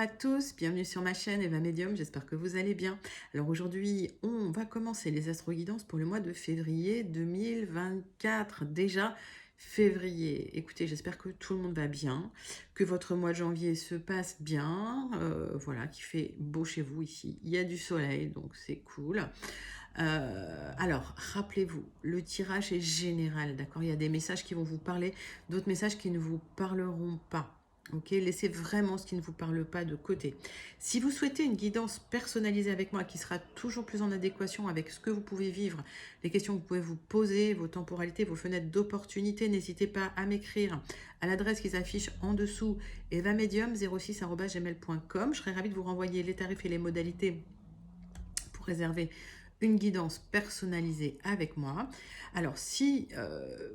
à tous, bienvenue sur ma chaîne Eva Medium, j'espère que vous allez bien. Alors aujourd'hui, on va commencer les astro-guidances pour le mois de février 2024. Déjà, février. Écoutez, j'espère que tout le monde va bien, que votre mois de janvier se passe bien, voilà, qu'il fait beau chez vous ici. Il y a du soleil, donc c'est cool. Alors, rappelez-vous, le tirage est général, d'accord? Il y a des messages qui vont vous parler, d'autres messages qui ne vous parleront pas. Ok, laissez vraiment ce qui ne vous parle pas de côté. Si vous souhaitez une guidance personnalisée avec moi qui sera toujours plus en adéquation avec ce que vous pouvez vivre, les questions que vous pouvez vous poser, vos temporalités, vos fenêtres d'opportunité, n'hésitez pas à m'écrire à l'adresse qui s'affiche en dessous, evamedium06@gmail.com. Je serai ravie de vous renvoyer les tarifs et les modalités pour réserver une guidance personnalisée avec moi. Alors, si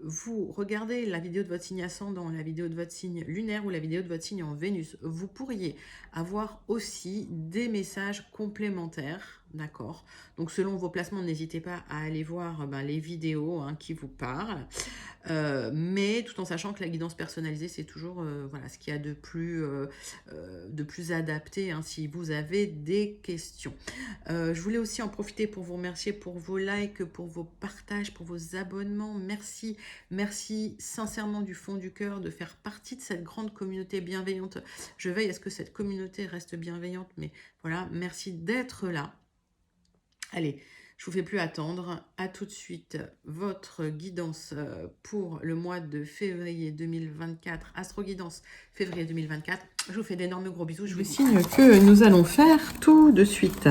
vous regardez la vidéo de votre signe ascendant, la vidéo de votre signe lunaire ou la vidéo de votre signe en Vénus, vous pourriez avoir aussi des messages complémentaires, d'accord? Donc, selon vos placements, n'hésitez pas à aller voir les vidéos qui vous parlent. Mais tout en sachant que la guidance personnalisée, c'est toujours voilà, ce qu'il y a de plus adapté si vous avez des questions. Je voulais aussi en profiter pour vous remercier pour vos likes, pour vos partages, pour vos abonnements. Merci, merci sincèrement du fond du cœur de faire partie de cette grande communauté bienveillante. Je veille à ce que cette communauté reste bienveillante, mais voilà, merci d'être là. Allez, je vous fais plus attendre. À tout de suite, votre guidance pour le mois de février 2024. Astro Guidance février 2024. Je vous fais d'énormes gros bisous. Je vous signe que nous allons faire tout de suite.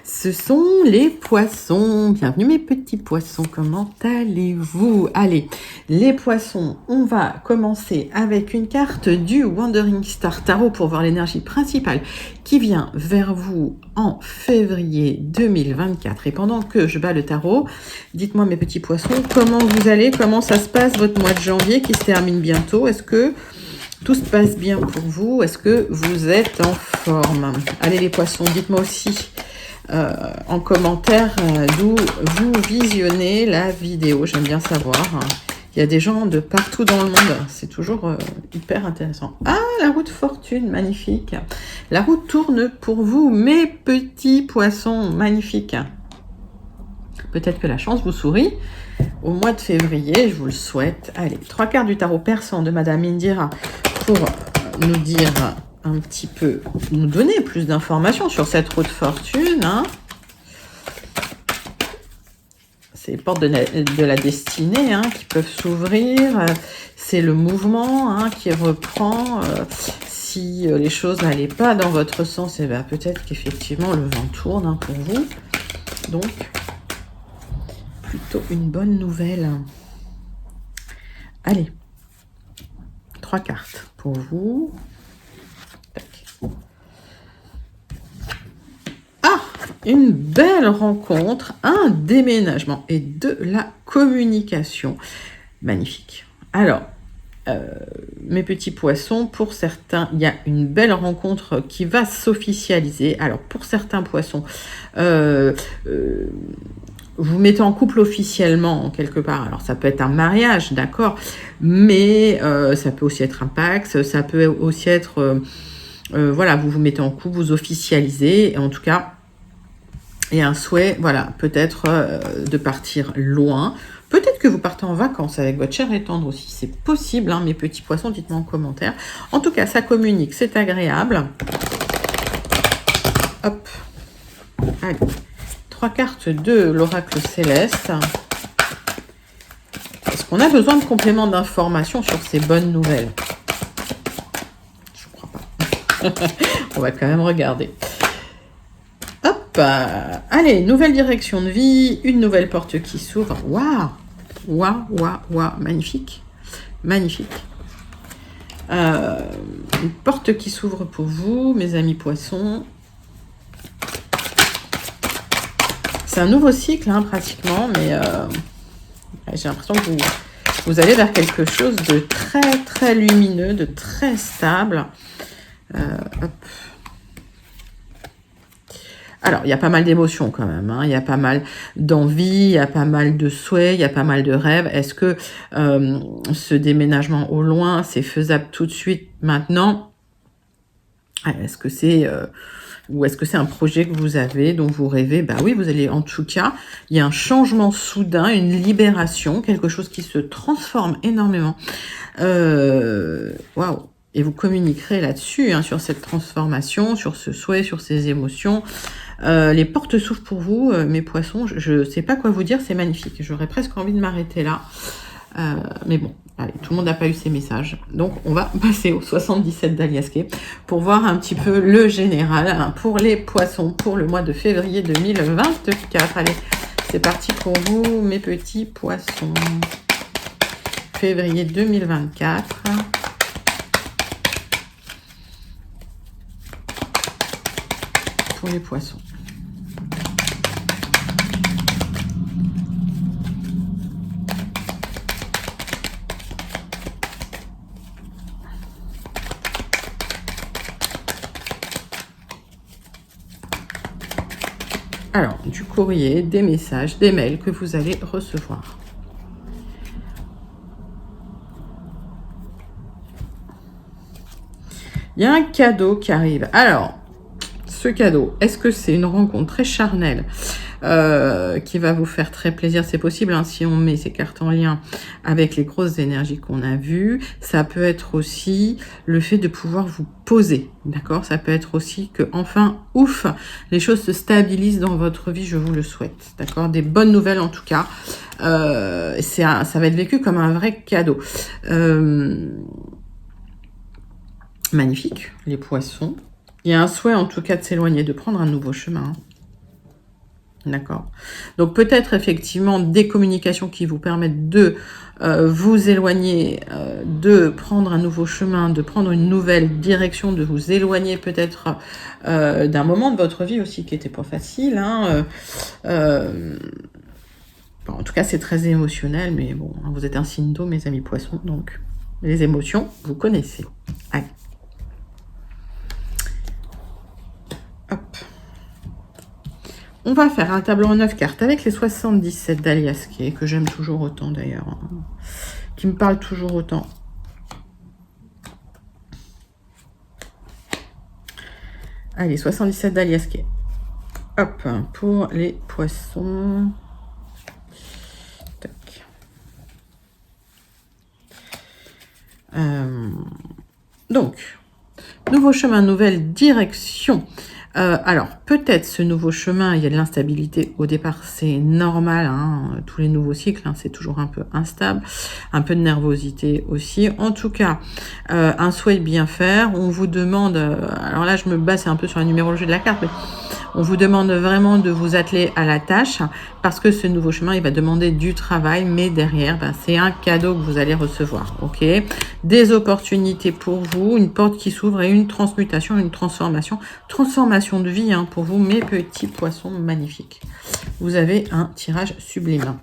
Ce sont les poissons. Bienvenue mes petits poissons. Comment allez-vous? Allez, les poissons, on va commencer avec une carte du Wandering Star Tarot pour voir l'énergie principale qui vient vers vous en février 2024. Et pendant que je bats le tarot, dites-moi mes petits poissons, comment vous allez? Comment ça se passe votre mois de janvier qui se termine bientôt? Est-ce que tout se passe bien pour vous? Est-ce que vous êtes en forme? Allez les poissons, dites-moi aussi en commentaire d'où vous visionnez la vidéo. J'aime bien savoir. Il y a des gens de partout dans le monde. C'est toujours hyper intéressant. Ah, la roue de fortune, magnifique. La roue tourne pour vous, mes petits poissons, magnifique. Peut-être que la chance vous sourit au mois de février, je vous le souhaite. Allez, 3 cartes du tarot persan de Madame Indira pour nous dire un petit peu, nous donner plus d'informations sur cette roue de fortune. C'est les portes de la destinée qui peuvent s'ouvrir. C'est le mouvement qui reprend. Si les choses n'allaient pas dans votre sens, et peut-être qu'effectivement le vent tourne pour vous. Donc, plutôt une bonne nouvelle. Allez, 3 cartes pour vous. Ah, une belle rencontre, un déménagement et de la communication. Magnifique. Alors, mes petits poissons, pour certains, il y a une belle rencontre qui va s'officialiser. Alors, pour certains poissons, vous mettez en couple officiellement, quelque part. Alors, ça peut être un mariage, d'accord, mais ça peut aussi être un Pax, ça peut aussi être... voilà, vous vous mettez en couple, vous officialisez, et en tout cas, il y a un souhait, voilà, peut-être de partir loin. Peut-être que vous partez en vacances avec votre chair et tendre aussi, c'est possible, mes petits poissons, dites-moi en commentaire. En tout cas, ça communique, c'est agréable. Hop, allez, 3 cartes de l'oracle céleste. Est-ce qu'on a besoin de compléments d'informations sur ces bonnes nouvelles? Je ne crois pas. On va quand même regarder. Hop, allez, nouvelle direction de vie, une nouvelle porte qui s'ouvre. Waouh, waouh, waouh, waouh, magnifique, magnifique. Une porte qui s'ouvre pour vous, mes amis poissons. C'est un nouveau cycle, pratiquement, mais j'ai l'impression que vous allez vers quelque chose de très, très lumineux, de très stable. Hop. Alors, il y a pas mal d'émotions quand même, il y a pas mal d'envie, il y a pas mal de souhaits, il y a pas mal de rêves. Est-ce que ce déménagement au loin, c'est faisable tout de suite maintenant? Est-ce que c'est ou est-ce que c'est un projet que vous avez, dont vous rêvez? Bah oui, vous allez, en tout cas, il y a un changement soudain, une libération, quelque chose qui se transforme énormément. Waouh! Et vous communiquerez là-dessus, hein, sur cette transformation, sur ce souhait, sur ces émotions. Les portes s'ouvrent pour vous, mes poissons. Je ne sais pas quoi vous dire, c'est magnifique. J'aurais presque envie de m'arrêter là. Mais bon, allez, tout le monde n'a pas eu ces messages. Donc, on va passer au 77 d'Aliasqué pour voir un petit peu le général, hein, pour les poissons pour le mois de février 2024. Allez, c'est parti pour vous, mes petits poissons. Février 2024. Pour les poissons. Alors, du courrier, des messages, des mails que vous allez recevoir. Il y a un cadeau qui arrive. Alors, ce cadeau, est-ce que c'est une rencontre très charnelle qui va vous faire très plaisir? C'est possible, hein, si on met ces cartes en lien avec les grosses énergies qu'on a vues. Ça peut être aussi le fait de pouvoir vous poser, d'accord? Ça peut être aussi que, enfin, ouf, les choses se stabilisent dans votre vie, je vous le souhaite, d'accord? Des bonnes nouvelles en tout cas. Ça va être vécu comme un vrai cadeau. Magnifique, les poissons. Il y a un souhait en tout cas de s'éloigner, de prendre un nouveau chemin. D'accord. Donc peut-être effectivement des communications qui vous permettent de vous éloigner, de prendre un nouveau chemin, de prendre une nouvelle direction, de vous éloigner peut-être d'un moment de votre vie aussi qui n'était pas facile. Hein, bon, en tout cas c'est très émotionnel, mais bon, vous êtes un signe d'eau, mes amis poissons, donc les émotions, vous connaissez. Allez. Hop. On va faire un tableau en 9 cartes avec les 77 d'Aliasqué, que j'aime toujours autant d'ailleurs, hein, qui me parle toujours autant. Allez, 77 d'Aliasqué. Hop, pour les poissons. Tac. Donc, nouveau chemin, nouvelle direction. Alors, peut-être ce nouveau chemin, il y a de l'instabilité au départ, c'est normal, hein, tous les nouveaux cycles, hein, c'est toujours un peu instable, un peu de nervosité aussi. En tout cas, un souhait bien faire, on vous demande, alors là je me base un peu sur la numérologie de la carte, mais on vous demande vraiment de vous atteler à la tâche, parce que ce nouveau chemin, il va demander du travail, mais derrière, ben, c'est un cadeau que vous allez recevoir, ok? Des opportunités pour vous, une porte qui s'ouvre et une transmutation, une transformation de vie, hein, pour vous, mes petits poissons magnifiques. Vous avez un tirage sublime.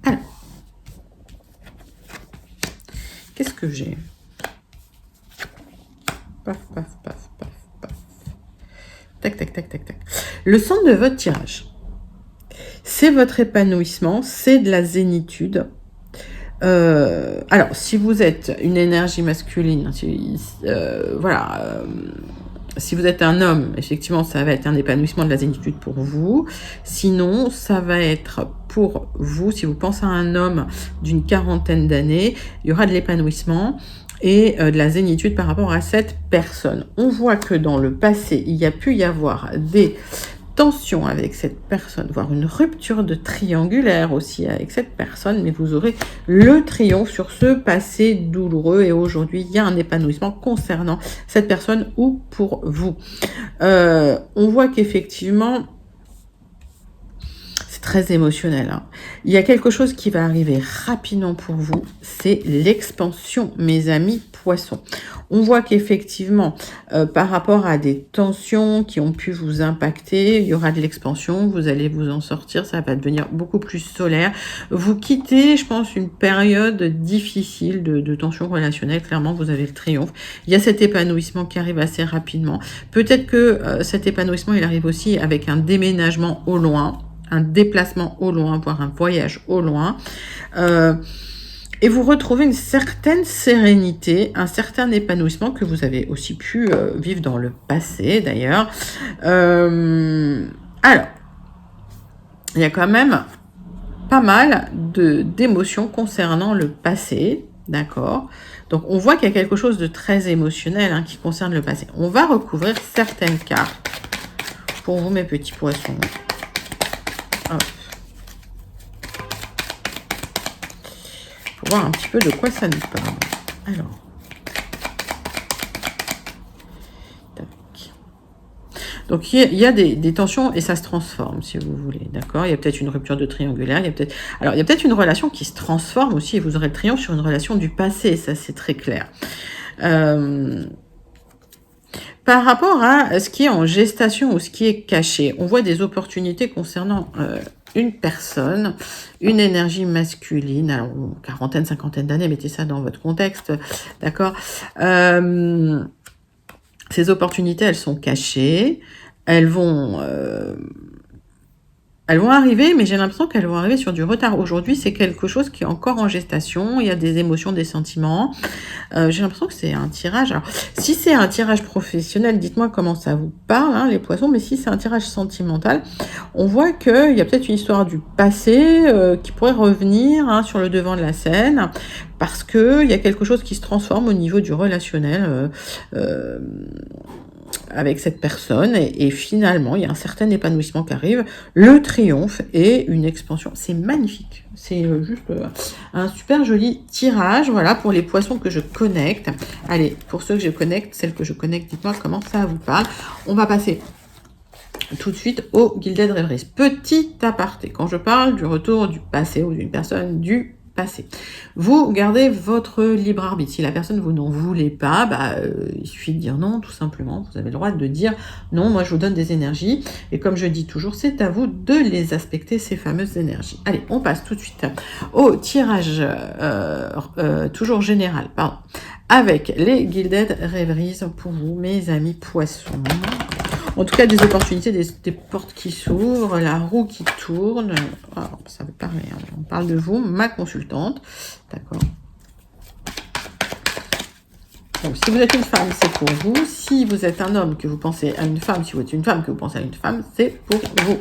Alors, qu'est-ce que j'ai? Paf, paf, paf, paf, paf. Tac, tac, tac, tac, tac. Le centre de votre tirage, c'est votre épanouissement, c'est de la zénitude. Alors, si vous êtes une énergie masculine, voilà, si vous êtes un homme, effectivement, ça va être un épanouissement de la zénitude pour vous. Sinon, ça va être pour vous, si vous pensez à un homme d'une quarantaine d'années, il y aura de l'épanouissement et de la zénitude par rapport à cette personne. On voit que dans le passé, il y a pu y avoir des tension avec cette personne, voire une rupture de triangulaire aussi avec cette personne, mais vous aurez le triomphe sur ce passé douloureux et aujourd'hui il y a un épanouissement concernant cette personne ou pour vous. On voit qu'effectivement c'est très émotionnel, hein. Il y a quelque chose qui va arriver rapidement pour vous, c'est l'expansion, mes amis poissons. On voit qu'effectivement, par rapport à des tensions qui ont pu vous impacter, il y aura de l'expansion, vous allez vous en sortir, ça va devenir beaucoup plus solaire. Vous quittez, je pense, une période difficile de tension relationnelle, clairement, vous avez le triomphe. Il y a cet épanouissement qui arrive assez rapidement. Peut-être que cet épanouissement, il arrive aussi avec un déménagement au loin, un déplacement au loin, voire un voyage au loin. Et vous retrouvez une certaine sérénité, un certain épanouissement que vous avez aussi pu vivre dans le passé d'ailleurs. Alors, il y a quand même pas mal d'émotions concernant le passé, d'accord? Donc, on voit qu'il y a quelque chose de très émotionnel hein, qui concerne le passé. On va recouvrir certaines cartes pour vous, mes petits poissons. Hop. Pour voir un petit peu de quoi ça nous parle. Alors. Donc, il y a des tensions et ça se transforme, si vous voulez, d'accord? Il y a peut-être une rupture de triangulaire, il y a peut-être une relation qui se transforme aussi, et vous aurez le triomphe sur une relation du passé, ça c'est très clair. Par rapport à ce qui est en gestation ou ce qui est caché, on voit des opportunités concernant une personne, une énergie masculine, alors quarantaine, cinquantaine d'années, mettez ça dans votre contexte, d'accord? Ces opportunités, elles sont cachées, elles vont arriver, mais j'ai l'impression qu'elles vont arriver sur du retard. Aujourd'hui, c'est quelque chose qui est encore en gestation, il y a des émotions, des sentiments. J'ai l'impression que c'est un tirage. Alors, si c'est un tirage professionnel, dites-moi comment ça vous parle, hein, les poissons, mais si c'est un tirage sentimental, on voit qu'il y a peut-être une histoire du passé qui pourrait revenir hein, sur le devant de la scène, parce qu'il y a quelque chose qui se transforme au niveau du relationnel avec cette personne, et finalement, il y a un certain épanouissement qui arrive, le triomphe et une expansion. C'est magnifique. C'est juste un super joli tirage, voilà, pour les poissons que je connecte. Allez, pour ceux que je connecte, celles que je connecte, dites-moi comment ça vous parle. On va passer tout de suite au Gilded Rêveries. Petit aparté, quand je parle du retour du passé ou d'une personne du passé, vous gardez votre libre arbitre. Si la personne vous n'en voulez pas, il suffit de dire non, tout simplement. Vous avez le droit de dire non, moi je vous donne des énergies, et comme je dis toujours, c'est à vous de les aspecter, ces fameuses énergies. Allez, on passe tout de suite au tirage toujours général, pardon, avec les Gilded Rêveries pour vous, mes amis poissons. En tout cas, des opportunités, des portes qui s'ouvrent, la roue qui tourne. Alors, ça veut parler, hein. On parle de vous, ma consultante. D'accord. Donc, si vous êtes une femme, c'est pour vous. Si vous êtes un homme, que vous pensez à une femme, si vous êtes une femme, que vous pensez à une femme, c'est pour vous.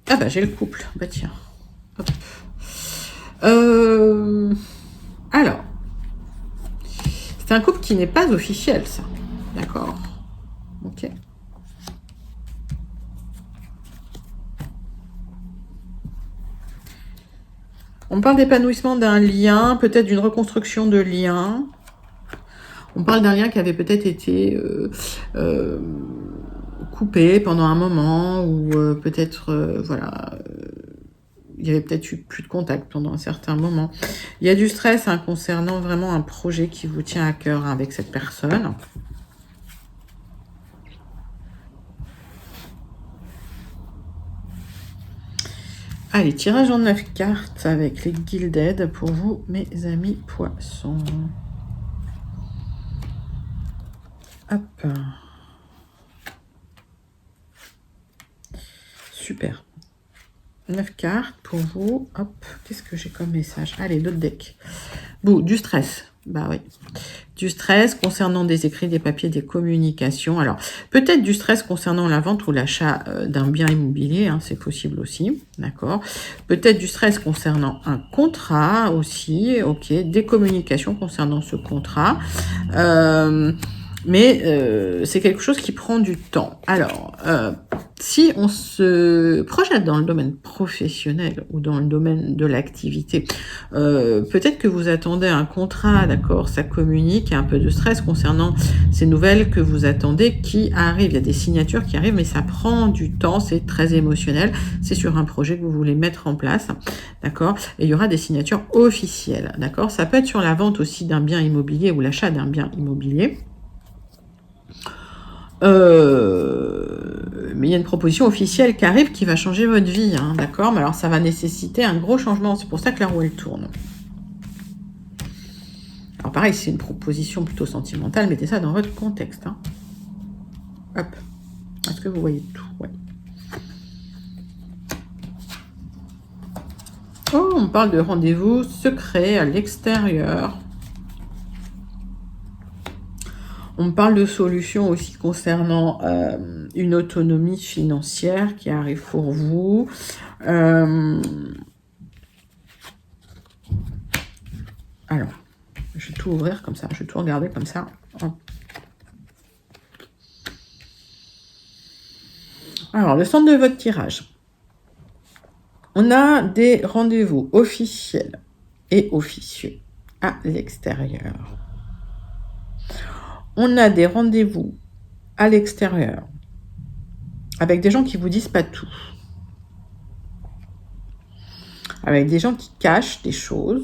Ah bah, j'ai le couple. Bah tiens. Hop. Alors. C'est un couple qui n'est pas officiel, ça. D'accord. Ok. On parle d'épanouissement d'un lien, peut-être d'une reconstruction de lien. On parle d'un lien qui avait peut-être été coupé pendant un moment, ou peut-être, voilà... il y avait peut-être eu plus de contact pendant un certain moment. Il y a du stress hein, concernant vraiment un projet qui vous tient à cœur hein, avec cette personne. Allez, tirage en 9 cartes avec les Gilded pour vous, mes amis poissons. Hop. Super. 9 cartes pour vous. Hop, qu'est-ce que j'ai comme message? Allez, l'autre deck. Bon, du stress. Bah oui. Du stress concernant des écrits, des papiers, des communications. Alors, peut-être du stress concernant la vente ou l'achat d'un bien immobilier, hein, c'est possible aussi, d'accord. Peut-être du stress concernant un contrat aussi, ok. Des communications concernant ce contrat. Mais c'est quelque chose qui prend du temps. Alors, si on se projette dans le domaine professionnel ou dans le domaine de l'activité, peut-être que vous attendez un contrat, d'accord, ça communique, il y a un peu de stress concernant ces nouvelles que vous attendez qui arrivent. Il y a des signatures qui arrivent, mais ça prend du temps, c'est très émotionnel, c'est sur un projet que vous voulez mettre en place, d'accord, et il y aura des signatures officielles, d'accord. Ça peut être sur la vente aussi d'un bien immobilier ou l'achat d'un bien immobilier. Mais il y a une proposition officielle qui arrive qui va changer votre vie, hein, d'accord. Mais alors ça va nécessiter un gros changement, c'est pour ça que la roue elle tourne. Alors pareil, c'est une proposition plutôt sentimentale, mettez ça dans votre contexte. Hein. Hop. Est-ce que vous voyez tout? Ouais. Oh, on parle de rendez-vous secret à l'extérieur. On parle de solutions aussi concernant une autonomie financière qui arrive pour vous. Alors, je vais tout ouvrir comme ça, je vais tout regarder comme ça. Alors, le centre de votre tirage. On a des rendez-vous officiels et officieux à l'extérieur. On a des rendez-vous à l'extérieur avec des gens qui vous disent pas tout. Avec des gens qui cachent des choses.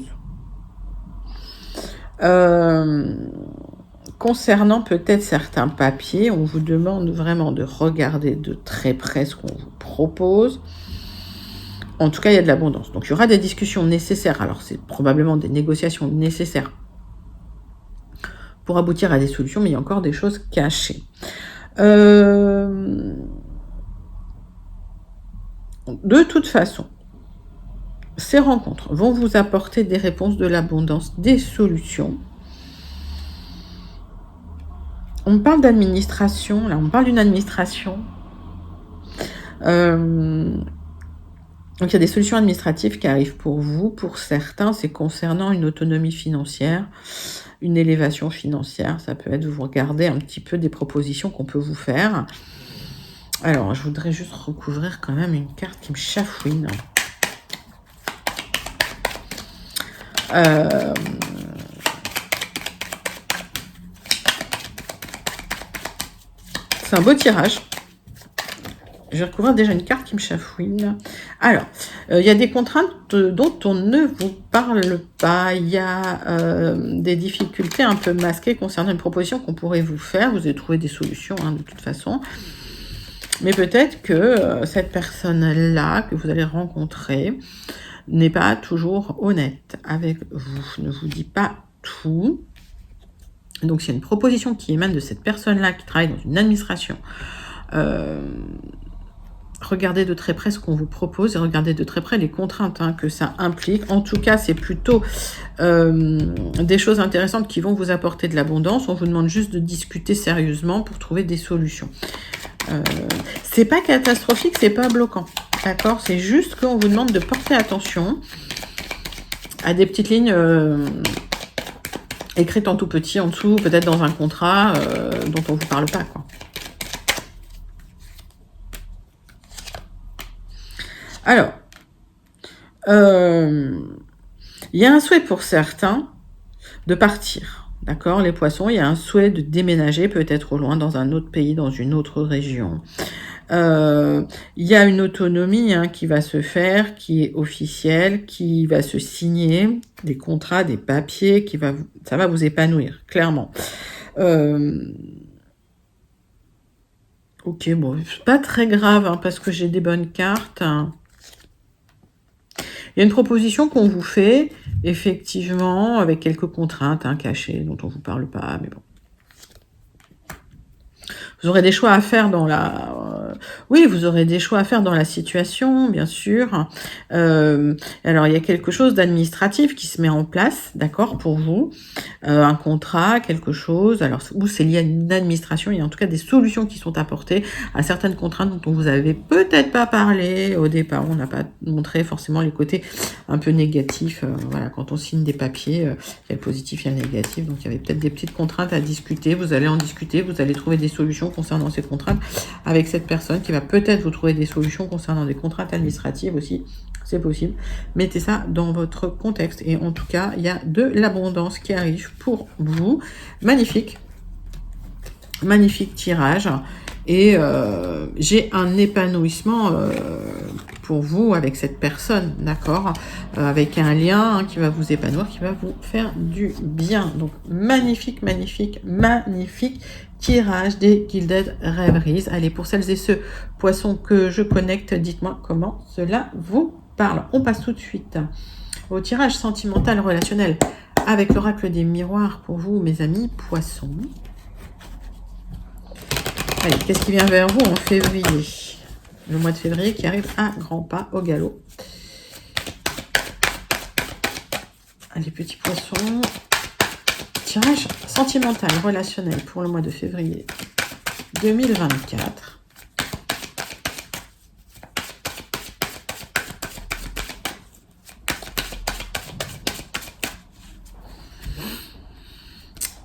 Concernant peut-être certains papiers, on vous demande vraiment de regarder de très près ce qu'on vous propose. En tout cas, il y a de l'abondance. Donc, il y aura des discussions nécessaires. Alors, c'est probablement des négociations nécessaires pour aboutir à des solutions, mais il y a encore des choses cachées. De toute façon, ces rencontres vont vous apporter des réponses, de l'abondance, des solutions. On parle d'administration, là, on parle d'une administration. Donc, il y a des solutions administratives qui arrivent pour vous. Pour certains, c'est concernant une autonomie financière, une élévation financière. Ça peut être, vous regardez un petit peu des propositions qu'on peut vous faire. Alors, je voudrais juste recouvrir quand même une carte qui me chafouine. C'est un beau tirage. Je vais recouvrir déjà une carte qui me chafouine. Alors, il y a des contraintes dont on ne vous parle pas. Il y a des difficultés un peu masquées concernant une proposition qu'on pourrait vous faire. Vous avez trouvé des solutions hein, de toute façon. Mais peut-être que cette personne-là que vous allez rencontrer n'est pas toujours honnête avec vous. Ne vous dit pas tout. Donc, s'il y a une proposition qui émane de cette personne-là qui travaille dans une administration, regardez de très près ce qu'on vous propose et regardez de très près les contraintes hein, que ça implique. En tout cas, c'est plutôt des choses intéressantes qui vont vous apporter de l'abondance. On vous demande juste de discuter sérieusement pour trouver des solutions. C'est pas catastrophique, c'est pas bloquant. D'accord? C'est juste qu'on vous demande de porter attention à des petites lignes écrites en tout petit en dessous, peut-être dans un contrat dont on ne vous parle pas, quoi. Alors, il y a un souhait pour certains de partir, d'accord, les poissons, il y a un souhait de déménager peut-être au loin dans un autre pays, dans une autre région. Il y a une autonomie hein, qui va se faire, qui est officielle, qui va se signer, des contrats, des papiers, ça va vous épanouir, clairement. Ok, bon, c'est pas très grave hein, parce que j'ai des bonnes cartes. Il y a une proposition qu'on vous fait, effectivement, avec quelques contraintes hein, cachées, dont on ne vous parle pas, mais bon. Vous aurez des choix à faire dans la... Oui, vous aurez des choix à faire dans la situation, bien sûr. Alors, il y a quelque chose d'administratif qui se met en place, d'accord, pour vous. Un contrat, quelque chose. Alors, où c'est lié à une administration. Il y a en tout cas des solutions qui sont apportées à certaines contraintes dont on vous avait peut-être pas parlé au départ. On n'a pas montré forcément les côtés un peu négatifs. Voilà, quand on signe des papiers, il y a le positif, il y a le négatif. Donc, il y avait peut-être des petites contraintes à discuter. Vous allez en discuter, vous allez trouver des solutions concernant ces contraintes avec cette personne qui va peut-être vous trouver des solutions concernant des contraintes administratives aussi, c'est possible. Mettez ça dans votre contexte et en tout cas, il y a de l'abondance qui arrive pour vous. Magnifique, magnifique tirage et j'ai un épanouissement pour vous avec cette personne, d'accord, avec un lien hein, qui va vous épanouir, qui va vous faire du bien. Donc magnifique, magnifique, magnifique tirage des Gilded Rêveries. Allez, pour celles et ceux poissons que je connecte, dites-moi comment cela vous parle. On passe tout de suite au tirage sentimental relationnel avec l'oracle des miroirs pour vous, mes amis poissons. Allez, qu'est-ce qui vient vers vous en février? Le mois de février qui arrive à grands pas au galop. les petits poissons. Tirage sentimental, relationnel pour le mois de février 2024.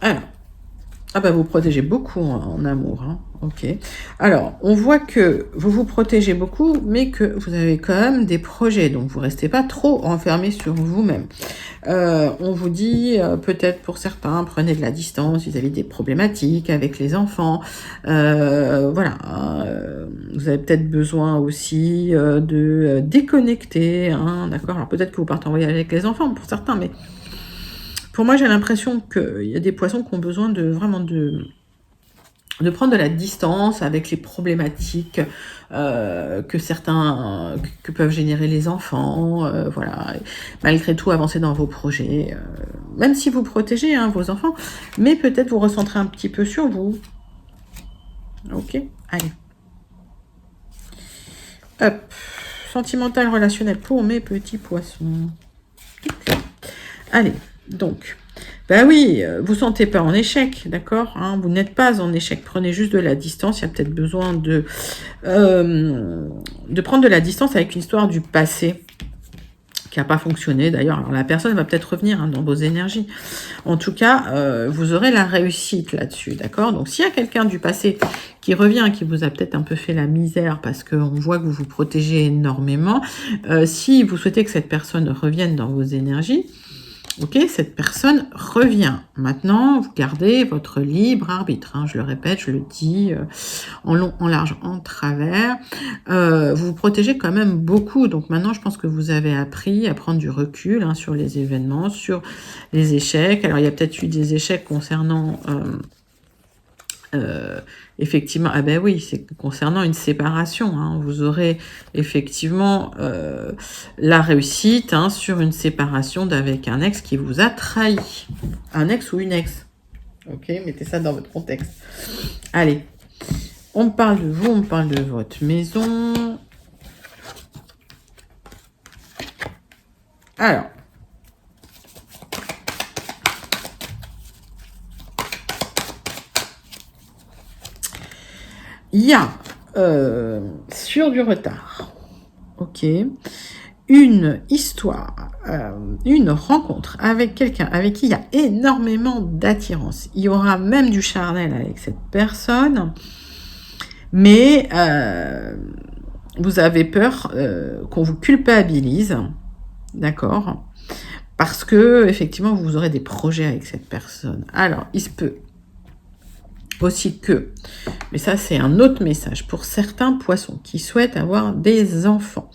Alors, ah bah vous protégez beaucoup en amour, hein. Ok. Alors, on voit que vous vous protégez beaucoup, mais que vous avez quand même des projets, donc vous restez pas trop enfermé sur vous-même. On vous dit, peut-être pour certains, prenez de la distance vis-à-vis des problématiques avec les enfants. Voilà, vous avez peut-être besoin aussi de déconnecter, hein, d'accord. Alors peut-être que vous partez en voyage avec les enfants pour certains, mais pour moi, j'ai l'impression qu'il y a des poissons qui ont besoin de vraiment de prendre de la distance avec les problématiques que certains que peuvent générer les enfants, voilà. Malgré tout, avancer dans vos projets, même si vous protégez hein, vos enfants, mais peut-être vous recentrez un petit peu sur vous. Ok, allez. Hop, sentimental, relationnel pour mes petits poissons. Allez, donc, ben oui, vous sentez pas en échec, d'accord, hein, vous n'êtes pas en échec, prenez juste de la distance, il y a peut-être besoin de prendre de la distance avec une histoire du passé qui n'a pas fonctionné d'ailleurs. Alors la personne va peut-être revenir hein, dans vos énergies. En tout cas, vous aurez la réussite là-dessus, d'accord. Donc s'il y a quelqu'un du passé qui revient, qui vous a peut-être un peu fait la misère parce qu'on voit que vous vous protégez énormément, si vous souhaitez que cette personne revienne dans vos énergies, ok, cette personne revient. Maintenant, vous gardez votre libre arbitre. Hein, je le répète, je le dis en long, en large, en travers. Vous vous protégez quand même beaucoup. Donc maintenant, je pense que vous avez appris à prendre du recul hein, sur les événements, sur les échecs. Alors, il y a peut-être eu des échecs concernant... effectivement, ah ben oui, c'est concernant une séparation. Hein, vous aurez effectivement la réussite hein, sur une séparation d'avec un ex qui vous a trahi. Un ex ou une ex. Ok, mettez ça dans votre contexte. Allez, on parle de vous, on parle de votre maison. Alors, il y a sur du retard, ok, une histoire, une rencontre avec quelqu'un avec qui il y a énormément d'attirance. Il y aura même du charnel avec cette personne, mais vous avez peur qu'on vous culpabilise, d'accord, parce que effectivement vous aurez des projets avec cette personne. Alors, il se peut aussi que, mais ça c'est un autre message, pour certains poissons qui souhaitent avoir des enfants,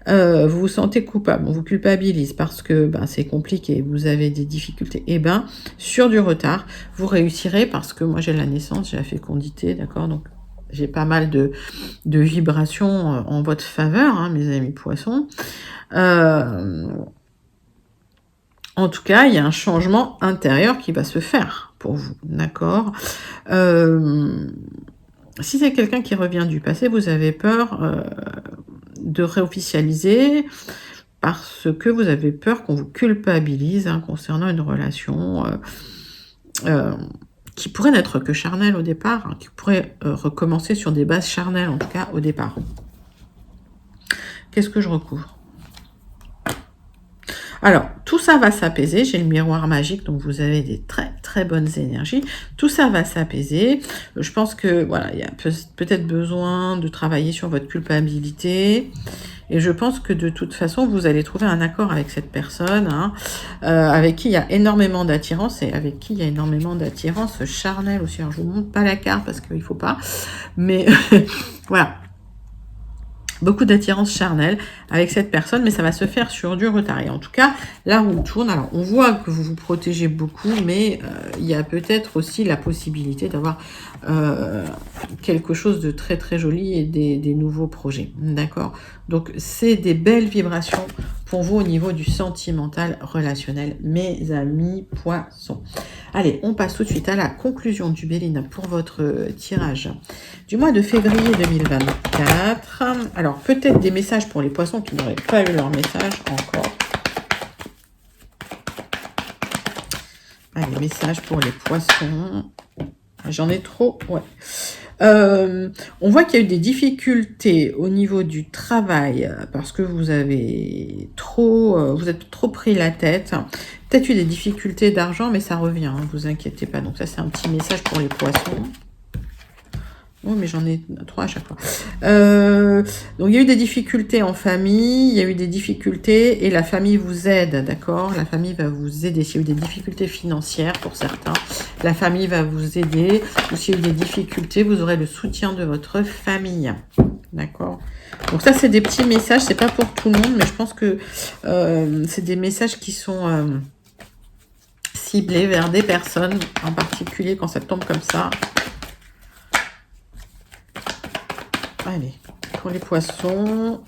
vous vous sentez coupable, on vous culpabilise parce que ben, c'est compliqué, vous avez des difficultés, et ben sur du retard, vous réussirez parce que moi j'ai la naissance, j'ai la fécondité, d'accord, donc j'ai pas mal de vibrations en votre faveur, hein, mes amis poissons. En tout cas, il y a un changement intérieur qui va se faire pour vous, d'accord. Si c'est quelqu'un qui revient du passé, vous avez peur de réofficialiser parce que vous avez peur qu'on vous culpabilise hein, concernant une relation qui pourrait n'être que charnelle au départ, hein, qui pourrait recommencer sur des bases charnelles, en tout cas au départ. Qu'est-ce que je recouvre ? Alors, tout ça va s'apaiser. J'ai le miroir magique, donc vous avez des très très bonnes énergies. Tout ça va s'apaiser. Je pense que voilà, il y a peut-être besoin de travailler sur votre culpabilité. Et je pense que de toute façon, vous allez trouver un accord avec cette personne, hein, avec qui il y a énormément d'attirance et avec qui il y a énormément d'attirance charnelle aussi. Alors, je vous montre pas la carte parce qu'il faut pas, mais voilà. Beaucoup d'attirance charnelle avec cette personne, mais ça va se faire sur du retard. Et en tout cas, la roue tourne. Alors, on voit que vous vous protégez beaucoup, mais il y a peut-être aussi la possibilité d'avoir quelque chose de très très joli et des nouveaux projets. D'accord ? Donc, c'est des belles vibrations pour vous au niveau du sentimental relationnel, mes amis poissons. Allez, on passe tout de suite à la conclusion du Béline pour votre tirage du mois de février 2024. Alors, peut-être des messages pour les poissons qui n'auraient pas eu leur message encore. Allez, message pour les poissons. J'en ai trop, ouais. On voit qu'il y a eu des difficultés au niveau du travail parce que vous avez trop, vous êtes trop pris la tête. Peut-être eu des difficultés d'argent, mais ça revient, hein, vous inquiétez pas. Donc ça, c'est un petit message pour les poissons. Oh, mais j'en ai 3 à chaque fois. Donc, il y a eu des difficultés en famille, il y a eu des difficultés et la famille vous aide, d'accord? La famille va vous aider. S'il y a eu des difficultés financières pour certains, la famille va vous aider. Ou s'il y a eu des difficultés, vous aurez le soutien de votre famille, d'accord? Donc ça, c'est des petits messages, c'est pas pour tout le monde, mais je pense que c'est des messages qui sont ciblés vers des personnes en particulier quand ça tombe comme ça. Allez, pour les poissons.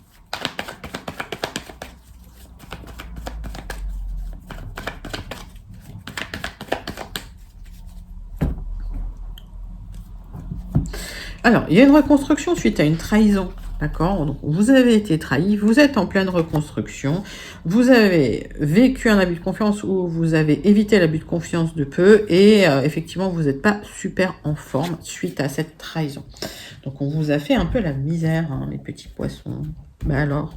Alors, il y a une reconstruction suite à une trahison. D'accord? Donc, vous avez été trahi, vous êtes en pleine reconstruction, vous avez vécu un abus de confiance ou vous avez évité l'abus de confiance de peu et effectivement, vous n'êtes pas super en forme suite à cette trahison. Donc, on vous a fait un peu la misère, hein, les petits poissons. Ben alors,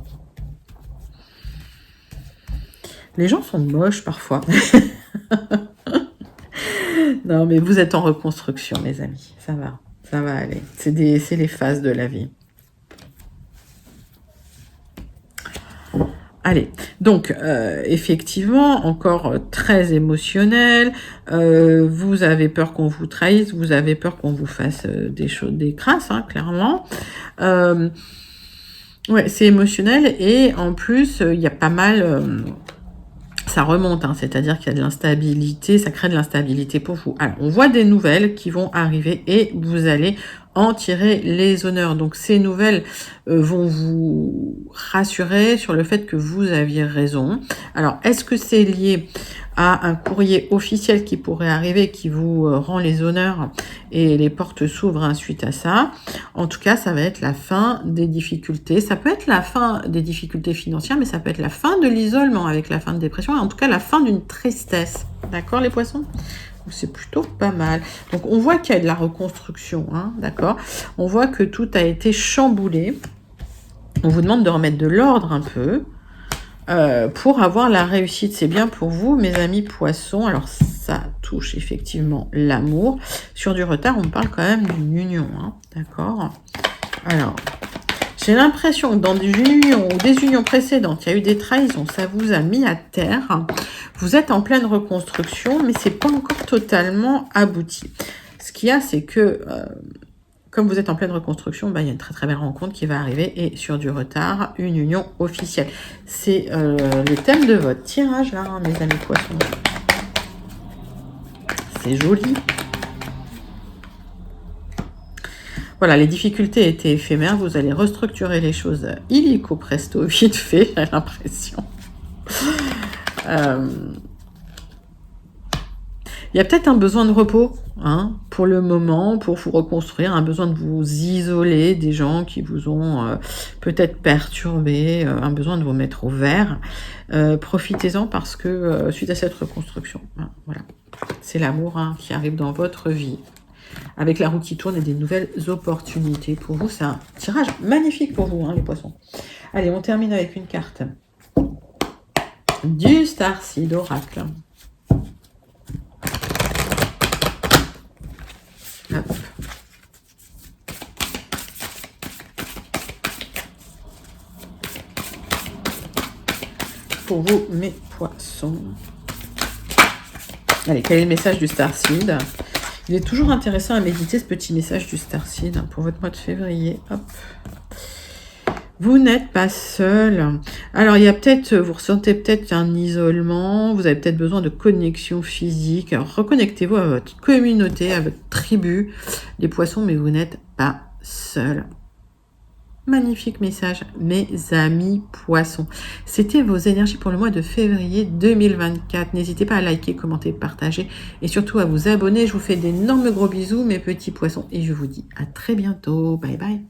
les gens sont moches parfois. Non, mais vous êtes en reconstruction, mes amis. Ça va aller. C'est les phases de la vie. Allez, donc effectivement, encore très émotionnel, vous avez peur qu'on vous trahisse, vous avez peur qu'on vous fasse des choses, des crasses, hein, clairement. Ouais, c'est émotionnel et en plus, il y a pas mal... ça remonte, hein, c'est-à-dire qu'il y a de l'instabilité, ça crée de l'instabilité pour vous. Alors, on voit des nouvelles qui vont arriver et vous allez en tirer les honneurs. Donc, ces nouvelles vont vous rassurer sur le fait que vous aviez raison. Alors, est-ce que c'est lié à un courrier officiel qui pourrait arriver, qui vous rend les honneurs et les portes s'ouvrent, hein, suite à ça? En tout cas, ça va être la fin des difficultés. Ça peut être la fin des difficultés financières, mais ça peut être la fin de l'isolement avec la fin de dépression, et en tout cas la fin d'une tristesse. D'accord, les poissons? C'est plutôt pas mal. Donc, on voit qu'il y a de la reconstruction, hein, d'accord? On voit que tout a été chamboulé. On vous demande de remettre de l'ordre un peu pour avoir la réussite. C'est bien pour vous, mes amis poissons. Alors, ça touche effectivement l'amour. Sur du retard, on parle quand même d'une union, hein, d'accord? Alors, j'ai l'impression que dans des unions ou des unions précédentes, il y a eu des trahisons, ça vous a mis à terre. Vous êtes en pleine reconstruction, mais c'est pas encore totalement abouti. Ce qu'il y a, c'est que, comme vous êtes en pleine reconstruction, il y a une très très belle rencontre qui va arriver et sur du retard, une union officielle. C'est le thème de votre tirage là, hein, mes amis poissons. C'est joli. Voilà, les difficultés étaient éphémères. Vous allez restructurer les choses illico presto, vite fait, j'ai l'impression. Il y a peut-être un besoin de repos, hein, pour le moment, pour vous reconstruire, un besoin de vous isoler des gens qui vous ont peut-être perturbé, un besoin de vous mettre au vert. Profitez-en parce que suite à cette reconstruction, hein, voilà, c'est l'amour, hein, qui arrive dans votre vie. Avec la roue qui tourne et des nouvelles opportunités. Pour vous, c'est un tirage magnifique pour vous, hein, les poissons. Allez, on termine avec une carte du Starseed Oracle. Hop. Pour vous, mes poissons. Allez, quel est le message du Starseed ? Il est toujours intéressant à méditer ce petit message du Starseed, hein, pour votre mois de février. Hop. Vous n'êtes pas seul. Alors, il y a peut-être, vous ressentez peut-être un isolement, vous avez peut-être besoin de connexion physique. Alors, reconnectez-vous à votre communauté, à votre tribu, les poissons, mais vous n'êtes pas seul. Magnifique message, mes amis poissons. C'était vos énergies pour le mois de février 2024. N'hésitez pas à liker, commenter, partager et surtout à vous abonner. Je vous fais d'énormes gros bisous, mes petits poissons, et je vous dis à très bientôt. Bye bye.